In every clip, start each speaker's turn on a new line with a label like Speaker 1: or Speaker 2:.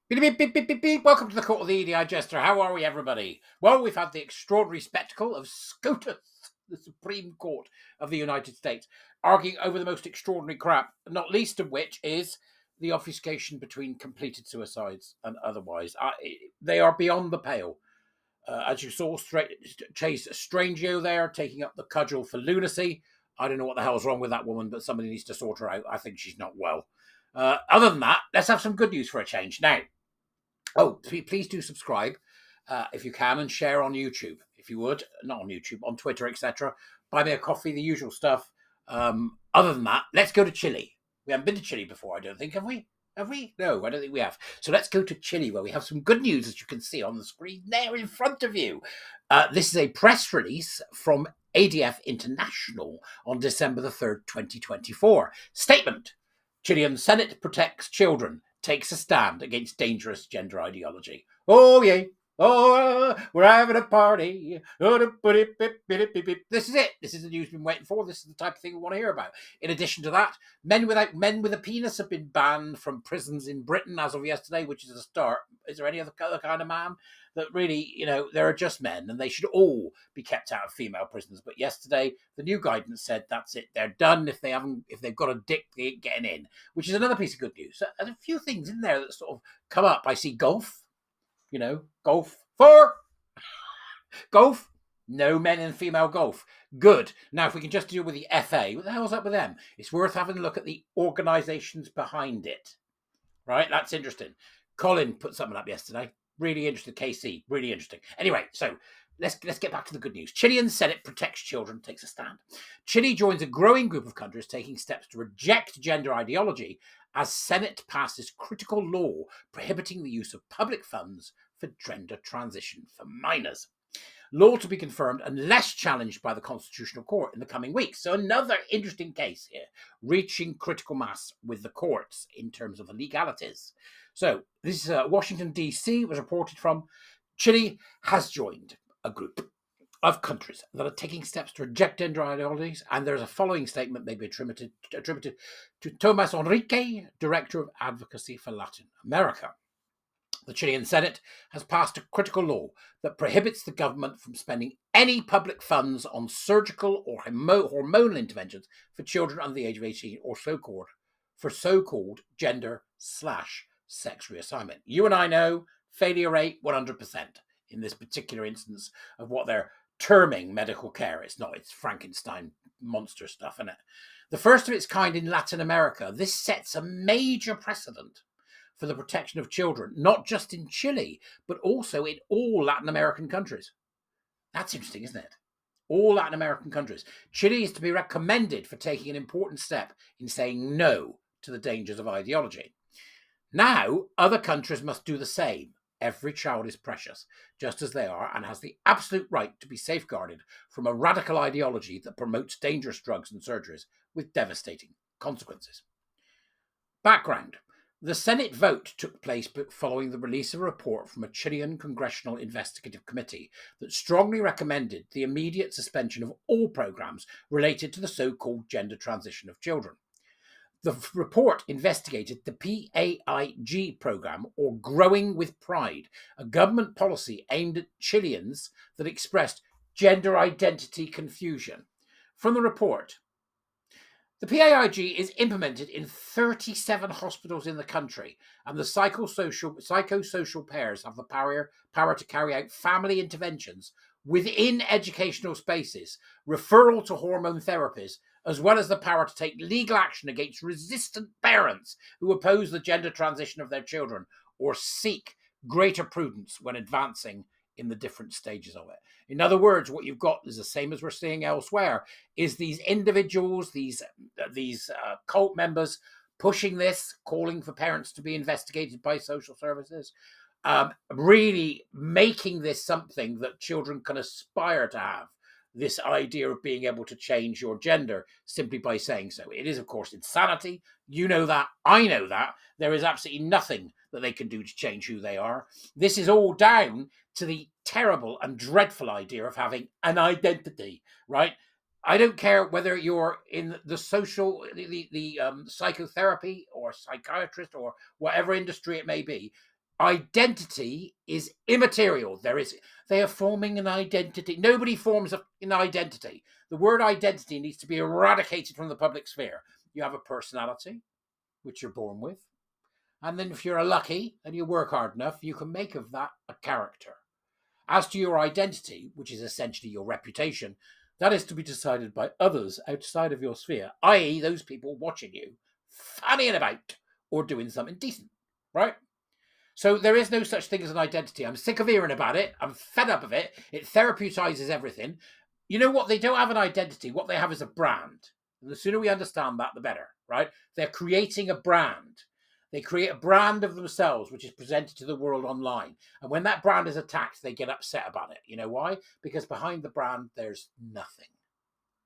Speaker 1: Beep, beep, beep, beep, beep, beep. Welcome to the court of the Edijester. How are we, everybody? Well, we've had the extraordinary spectacle of SCOTUS, the Supreme Court of the United States, arguing over the most extraordinary crap, not least of which is the obfuscation between completed suicides and otherwise. They are beyond the pale. As you saw, Chase Strangio there taking up the cudgel for lunacy. I don't know what the hell's wrong with that woman, but somebody needs to sort her out. I think she's not well. Other than that, let's have some good news for a change. Now, please do subscribe if you can and share on YouTube, if you would. Not on YouTube, on Twitter, etc. Buy me a coffee, the usual stuff. Other than that, let's go to Chile. We haven't been to Chile before, I don't think, have we? Have we? No, I don't think we have. So let's go to Chile, where we have some good news, as you can see on the screen there in front of you. This is a press release from ADF International on December the 3rd, 2024. Statement: Chilean Senate protects children, takes a stand against dangerous gender ideology. Oh, yeah. Oh, we're having a party. This is it. This is the news we've been waiting for. This is the type of thing we want to hear about. In addition to that, men with a penis have been banned from prisons in Britain as of yesterday, which is a start. Is there any other kind of man that really, there are just men and they should all be kept out of female prisons? But yesterday, the new guidance said that's it. They're done if they've got a dick, they ain't getting in, which is another piece of good news. So, there's a few things in there that sort of come up. I see golf. Golf golf. No men and female golf. Good. Now, if we can just deal with the FA, what the hell's up with them? It's worth having a look at the organisations behind it. Right? That's interesting. Colin put something up yesterday. Really interesting. KC. Really interesting. Anyway, so let's get back to the good news. Chilean Senate protects children, takes a stand. Chile joins a growing group of countries taking steps to reject gender ideology as Senate passes critical law prohibiting the use of public funds for gender transition for minors. Law to be confirmed unless challenged by the Constitutional Court in the coming weeks. So another interesting case here, reaching critical mass with the courts in terms of the legalities. So this is Washington, D.C. was reported from. Chile has joined a group of countries that are taking steps to reject gender ideologies, and there's a following statement maybe attributed to Tomas Enrique, Director of Advocacy for Latin America. The Chilean Senate has passed a critical law that prohibits the government from spending any public funds on surgical or hormonal interventions for children under the age of 18 or so-called gender/sex reassignment. You and I know failure rate 100% in this particular instance of what they're terming medical care. It's not, it's Frankenstein monster stuff, isn't it? The first of its kind in Latin America, this sets a major precedent for the protection of children, not just in Chile, but also in all Latin American countries. That's interesting, isn't it? All Latin American countries. Chile is to be recommended for taking an important step in saying no to the dangers of ideology. Now, other countries must do the same. Every child is precious, just as they are, and has the absolute right to be safeguarded from a radical ideology that promotes dangerous drugs and surgeries with devastating consequences. Background. The Senate vote took place following the release of a report from a Chilean Congressional Investigative Committee that strongly recommended the immediate suspension of all programs related to the so-called gender transition of children. The report investigated the PAIG program, or Growing with Pride, a government policy aimed at Chileans that expressed gender identity confusion. From the report, the PAIG is implemented in 37 hospitals in the country, and the psychosocial pairs have the power to carry out family interventions within educational spaces, referral to hormone therapies, as well as the power to take legal action against resistant parents who oppose the gender transition of their children or seek greater prudence when advancing in the different stages of it. In other words, what you've got is the same as we're seeing elsewhere, is these individuals, these cult members pushing this, calling for parents to be investigated by social services, really making this something that children can aspire to have, this idea of being able to change your gender simply by saying so. It is, of course, insanity. You know that. I know that. There is absolutely nothing that they can do to change who they are. This is all down to the terrible and dreadful idea of having an identity, right? I don't care whether you're in the psychotherapy or psychiatrist or whatever industry it may be. identity is immaterial. They are forming an identity. Nobody forms an identity. The word identity needs to be eradicated from the public sphere. You have a personality, which you're born with. And then if you're lucky and you work hard enough, you can make of that a character. As to your identity, which is essentially your reputation, that is to be decided by others outside of your sphere, i.e. those people watching you, fanning about or doing something decent, right? So there is no such thing as an identity. I'm sick of hearing about it. I'm fed up of it. It therapeutizes everything. You know what? They don't have an identity. What they have is a brand. And the sooner we understand that, the better, right? They're creating a brand. They create a brand of themselves, which is presented to the world online. And when that brand is attacked, they get upset about it. You know why? Because behind the brand, there's nothing.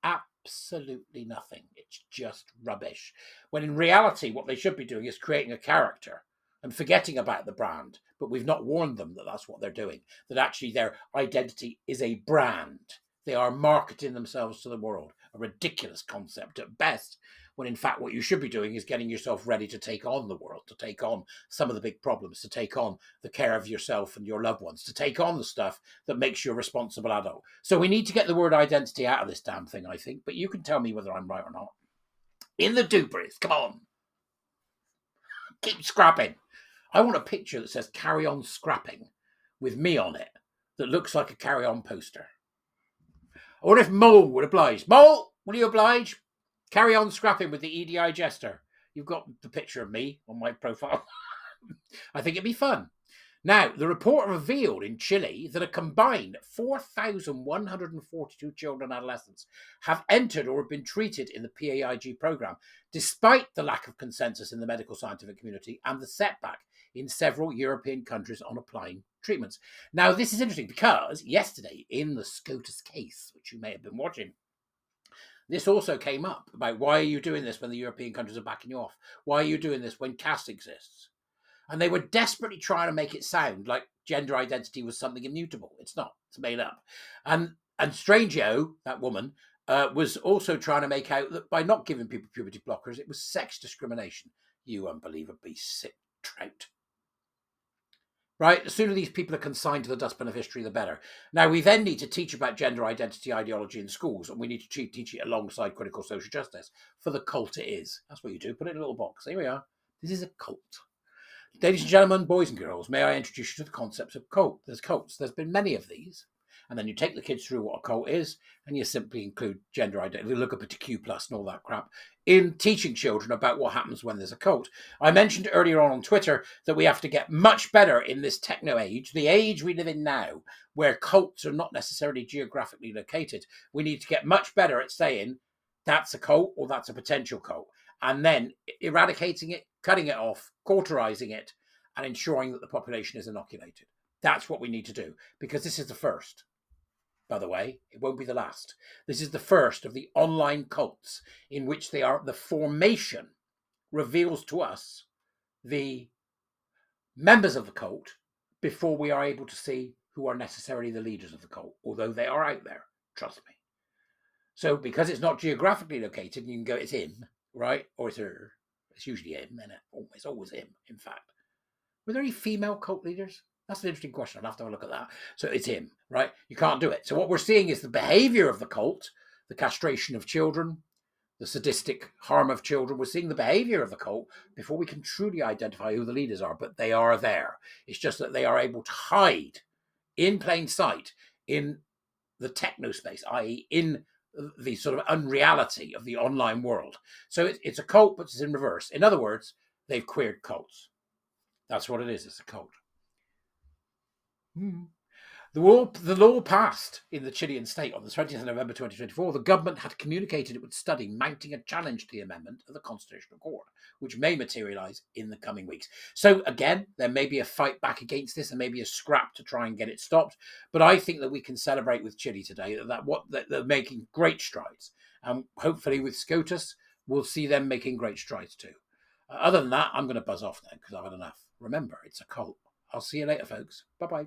Speaker 1: Absolutely nothing. It's just rubbish. When in reality, what they should be doing is creating a character and forgetting about the brand. But we've not warned them that that's what they're doing, that actually their identity is a brand. They are marketing themselves to the world. A ridiculous concept at best, when in fact what you should be doing is getting yourself ready to take on the world, to take on some of the big problems, to take on the care of yourself and your loved ones, to take on the stuff that makes you a responsible adult. So we need to get the word identity out of this damn thing, I think, but you can tell me whether I'm right or not. In the dubris, come on. Keep scrapping. I want a picture that says carry on scrapping with me on it that looks like a carry on poster. I wonder if Mole would oblige. Mole, will you oblige? Carry on scrapping with the Edijester. You've got the picture of me on my profile. I think it'd be fun. Now, the report revealed in Chile that a combined 4,142 children and adolescents have entered or have been treated in the PAIG program, despite the lack of consensus in the medical scientific community and the setback in several European countries on applying treatments. Now, this is interesting because yesterday in the SCOTUS case, which you may have been watching, this also came up about why are you doing this when the European countries are backing you off? Why are you doing this when CAS exists? And they were desperately trying to make it sound like gender identity was something immutable. It's not. It's made up. And Strangio, that woman, was also trying to make out that by not giving people puberty blockers, it was sex discrimination. You unbelievably sick trout. Right? The sooner these people are consigned to the dustbin of history, the better. Now, we then need to teach about gender identity ideology in schools, and we need to teach it alongside critical social justice. For the cult it is. That's what you do. Put it in a little box. Here we are. This is a cult. Ladies and gentlemen, boys and girls, may I introduce you to the concepts of cult? There's cults. There's been many of these. And then you take the kids through what a cult is, and you simply include gender identity, look up at Q+ and all that crap, in teaching children about what happens when there's a cult. I mentioned earlier on Twitter that we have to get much better in this techno age, the age we live in now, where cults are not necessarily geographically located. We need to get much better at saying that's a cult or that's a potential cult, and then eradicating it, cutting it off, cauterizing it, and ensuring that the population is inoculated. That's what we need to do, because this is the first. By the way, it won't be the last. This is the first of the online cults in which the formation reveals to us the members of the cult before we are able to see who are necessarily the leaders of the cult, although they are out there, trust me. So because it's not geographically located, you can go, it's him, right? Or it's her. It's usually him, isn't it? It's always him, in fact. Were there any female cult leaders? That's an interesting question. I'll have to have a look at that. So it's him, right? You can't do it. So what we're seeing is the behavior of the cult, the castration of children, the sadistic harm of children. We're seeing the behavior of the cult before we can truly identify who the leaders are, but they are there. It's just that they are able to hide in plain sight in the techno space, i.e. in the sort of unreality of the online world. So it's a cult, but it's in reverse. In other words, they've queered cults. That's what it is. It's a cult. The law passed in the Chilean state on the 20th of November 2024. The government had communicated it would study mounting a challenge to the amendment of the Constitutional Court, which may materialise in the coming weeks. So again, there may be a fight back against this and maybe a scrap to try and get it stopped. But I think that we can celebrate with Chile today that they're making great strides. And hopefully with SCOTUS, we'll see them making great strides too. Other than that, I'm going to buzz off now because I've had enough. Remember, it's a cult. I'll see you later, folks. Bye-bye.